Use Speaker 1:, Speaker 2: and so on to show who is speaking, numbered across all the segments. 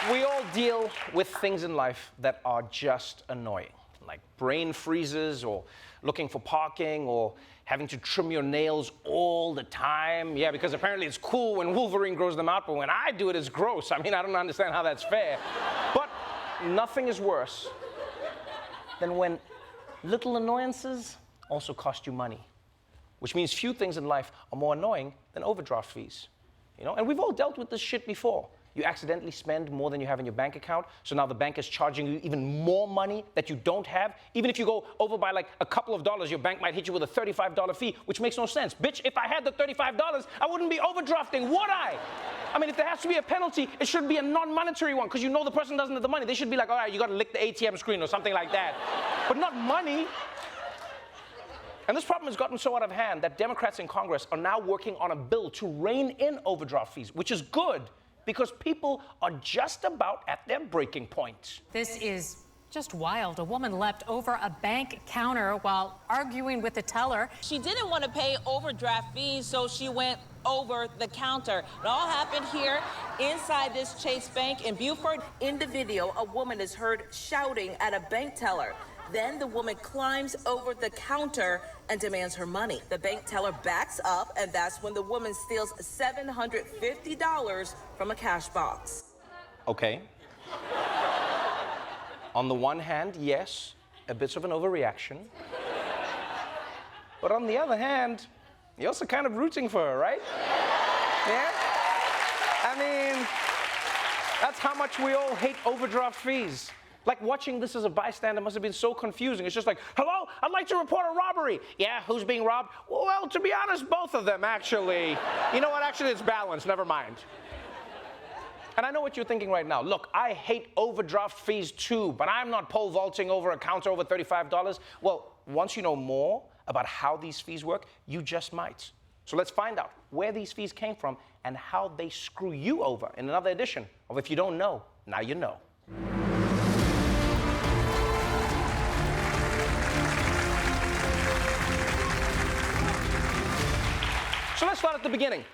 Speaker 1: We all deal with things in life that are just annoying, like brain freezes or looking for parking or having to trim your nails all the time. Yeah, because apparently it's cool when Wolverine grows them out, but when I do it, it's gross. I mean, I don't understand how that's fair. But nothing is worse than when little annoyances also cost you money, which means few things in life are more annoying than overdraft fees. You know, and we've all dealt with this shit before. You accidentally spend more than you have in your bank account, so now the bank is charging you even more money that you don't have. Even if you go over by like a couple of dollars, your bank might hit you with a $35 fee, which makes no sense. Bitch, if I had the $35, I wouldn't be overdrafting, would I? I mean, if there has to be a penalty, it should be a non-monetary one, because you know the person doesn't have the money. They should be like, all right, you gotta lick the ATM screen or something like that. But not money. And this problem has gotten so out of hand that Democrats in Congress are now working on a bill to rein in overdraft fees, which is good, because people are just about at their breaking point.
Speaker 2: This is just wild. A woman leapt over a bank counter while arguing with the teller.
Speaker 3: She didn't want to pay overdraft fees, so she went over the counter. It all happened here inside this Chase Bank in Beaufort. In the video, a woman is heard shouting at a bank teller. Then the woman climbs over the counter and demands her money. The bank teller backs up, and that's when the woman steals $750 from a cash box.
Speaker 1: Okay. On the one hand, yes, a bit of an overreaction. But on the other hand, you're also kind of rooting for her, right? Yeah? I mean, that's how much we all hate overdraft fees. Like, watching this as a bystander must have been so confusing. It's just like, hello, I'd like to report a robbery. Yeah, who's being robbed? Well, to be honest, both of them, actually. You know what? Actually, it's balanced. Never mind. And I know what you're thinking right now. Look, I hate overdraft fees too, but I'm not pole vaulting over a counter over $35. Well, once you know more about how these fees work, you just might. So let's find out where these fees came from and how they screw you over in another edition of If You Don't Know, Now You Know. So let's start at the beginning.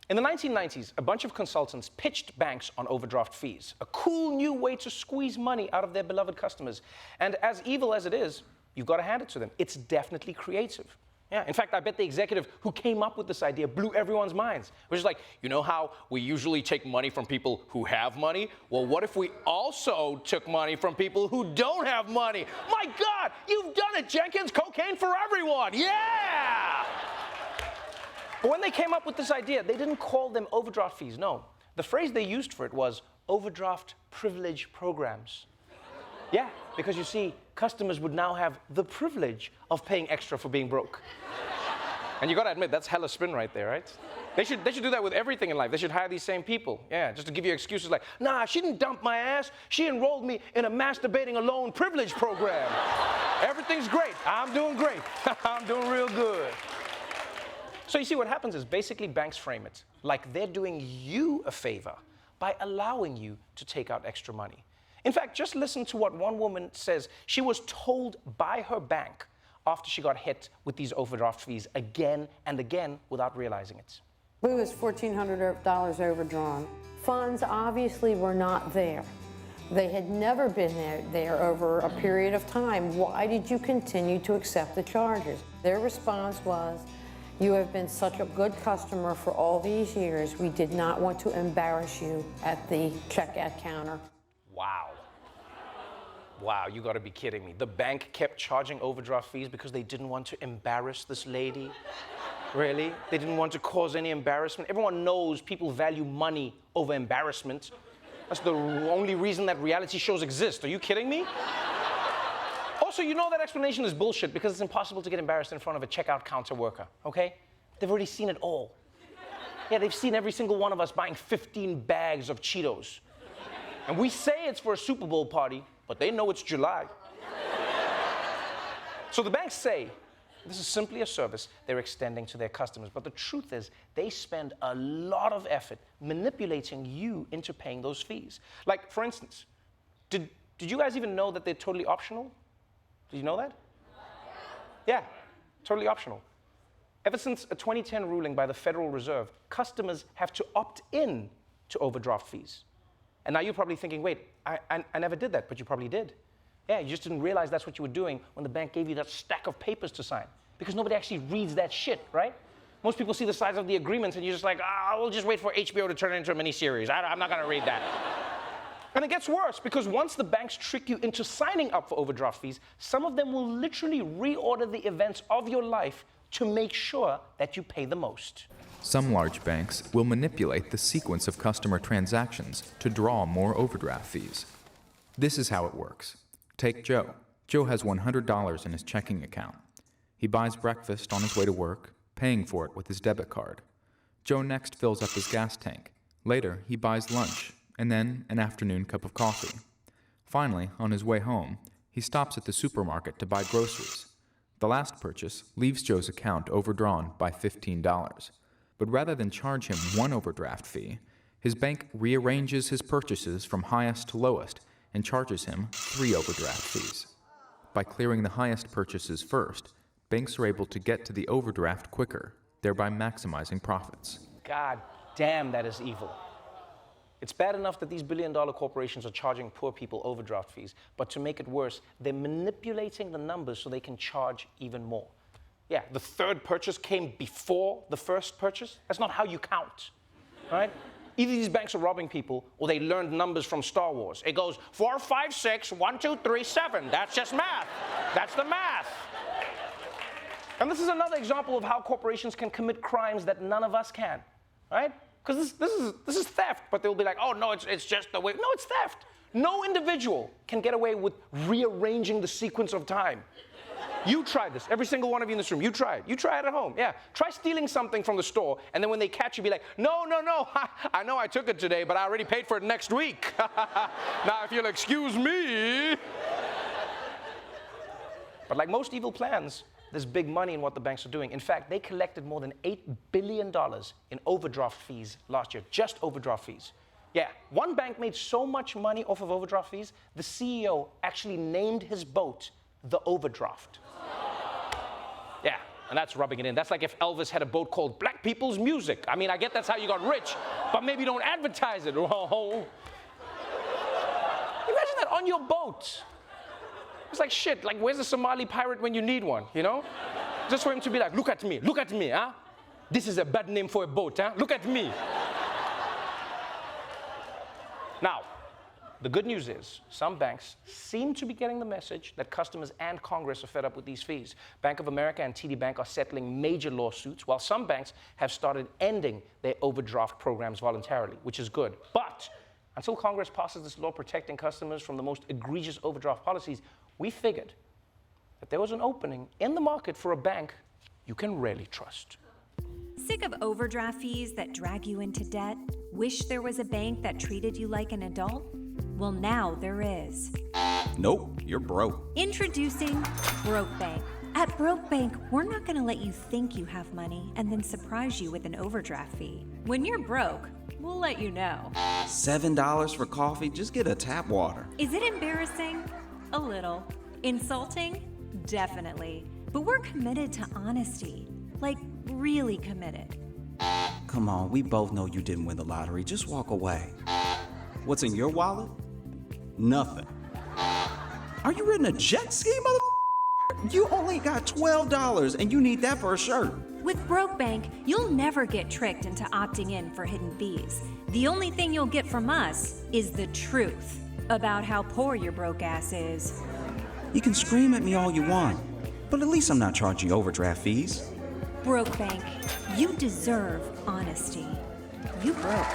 Speaker 1: In the 1990s, a bunch of consultants pitched banks on overdraft fees, a cool new way to squeeze money out of their beloved customers. And as evil as it is, you've got to hand it to them. It's definitely creative. Yeah, in fact, I bet the executive who came up with this idea blew everyone's minds. Which is like, you know how we usually take money from people who have money? Well, what if we also took money from people who don't have money? My God, you've done it, Jenkins! Cocaine for everyone! Yeah! But when they came up with this idea, they didn't call them overdraft fees, no. The phrase they used for it was overdraft privilege programs. Yeah, because you see, customers would now have the privilege of paying extra for being broke. And you gotta admit, that's hella spin right there, right? They should do that with everything in life. They should hire these same people, yeah, just to give you excuses like, nah, she didn't dump my ass, she enrolled me in a masturbating alone privilege program. Everything's great, I'm doing great, I'm doing real good. So you see, what happens is basically banks frame it like they're doing you a favor by allowing you to take out extra money. In fact, just listen to what one woman says she was told by her bank after she got hit with these overdraft fees again and again without realizing it.
Speaker 4: We was $1,400 overdrawn. Funds obviously were not there. They had never been there over a period of time. Why did you continue to accept the charges? Their response was, you have been such a good customer for all these years. We did not want to embarrass you at the checkout counter.
Speaker 1: Wow. Wow, you gotta be kidding me. The bank kept charging overdraft fees because they didn't want to embarrass this lady? Really? They didn't want to cause any embarrassment? Everyone knows people value money over embarrassment. That's the only reason that reality shows exist. Are you kidding me? Also, you know that explanation is bullshit because it's impossible to get embarrassed in front of a checkout counter worker, okay? They've already seen it all. Yeah, they've seen every single one of us buying 15 bags of Cheetos. And we say it's for a Super Bowl party, but they know it's July. So the banks say this is simply a service they're extending to their customers. But the truth is, they spend a lot of effort manipulating you into paying those fees. Like, for instance, did you guys even know that they're totally optional? Did you know that? Yeah, totally optional. Ever since a 2010 ruling by the Federal Reserve, customers have to opt in to overdraft fees. And now you're probably thinking, wait, I never did that, but you probably did. Yeah, you just didn't realize that's what you were doing when the bank gave you that stack of papers to sign. Because nobody actually reads that shit, right? Most people see the size of the agreements and you're just like, we'll just wait for HBO to turn it into a miniseries. I'm not gonna read that. And it gets worse, because once the banks trick you into signing up for overdraft fees, some of them will literally reorder the events of your life to make sure that you pay the most.
Speaker 5: Some large banks will manipulate the sequence of customer transactions to draw more overdraft fees. This is how it works. Take Joe. Joe has $100 in his checking account. He buys breakfast on his way to work, paying for it with his debit card. Joe next fills up his gas tank. Later, he buys lunch, and then an afternoon cup of coffee. Finally, on his way home, he stops at the supermarket to buy groceries. The last purchase leaves Joe's account overdrawn by $15. But rather than charge him one overdraft fee, his bank rearranges his purchases from highest to lowest and charges him 3 overdraft fees. By clearing the highest purchases first, banks are able to get to the overdraft quicker, thereby maximizing profits.
Speaker 1: God damn, that is evil. It's bad enough that these billion-dollar corporations are charging poor people overdraft fees, but to make it worse, they're manipulating the numbers so they can charge even more. Yeah, the third purchase came before the first purchase. That's not how you count, right? Either these banks are robbing people, or they learned numbers from Star Wars. It goes 4, 5, 6, 1, 2, 3, 7. That's just math. That's the math. And this is another example of how corporations can commit crimes that none of us can, right? Because this is theft, but they'll be like, oh, no, it's just the way. No, it's theft. No individual can get away with rearranging the sequence of time. You tried this. Every single one of you in this room, you try it. You try it at home. Yeah. Try stealing something from the store, and then when they catch you, be like, no. I know I took it today, but I already paid for it next week. Now, if you'll excuse me. But like most evil plans, there's big money in what the banks are doing. In fact, they collected more than $8 billion in overdraft fees last year, just overdraft fees. Yeah, one bank made so much money off of overdraft fees, the CEO actually named his boat the Overdraft. Yeah, and that's rubbing it in. That's like if Elvis had a boat called Black People's Music. I mean, I get that's how you got rich, but maybe don't advertise it. Oh. Imagine that on your boat. It's like shit, like where's the Somali pirate when you need one, you know? Just for him to be like, look at me, huh? This is a bad name for a boat, huh? Look at me. Now, the good news is some banks seem to be getting the message that customers and Congress are fed up with these fees. Bank of America and TD Bank are settling major lawsuits, while some banks have started ending their overdraft programs voluntarily, which is good. But until Congress passes this law protecting customers from the most egregious overdraft policies, we figured that there was an opening in the market for a bank you can really trust.
Speaker 6: Sick of overdraft fees that drag you into debt? Wish there was a bank that treated you like an adult? Well, now there is.
Speaker 7: Nope, you're broke.
Speaker 6: Introducing Broke Bank. At Broke Bank, we're not going to let you think you have money and then surprise you with an overdraft fee. When you're broke, we'll let you know.
Speaker 7: $7 for coffee? Just get a tap water.
Speaker 6: Is it embarrassing? A little. Insulting? Definitely. But we're committed to honesty. Like, really committed.
Speaker 7: Come on, we both know you didn't win the lottery. Just walk away. What's in your wallet? Nothing. Are you riding a jet ski, mother? You only got $12 and you need that for a shirt.
Speaker 6: With Broke Bank, you'll never get tricked into opting in for hidden fees. The only thing you'll get from us is the truth about how poor your broke ass is.
Speaker 7: You can scream at me all you want, but at least I'm not charging you overdraft fees.
Speaker 6: Broke Bank, you deserve honesty. You broke.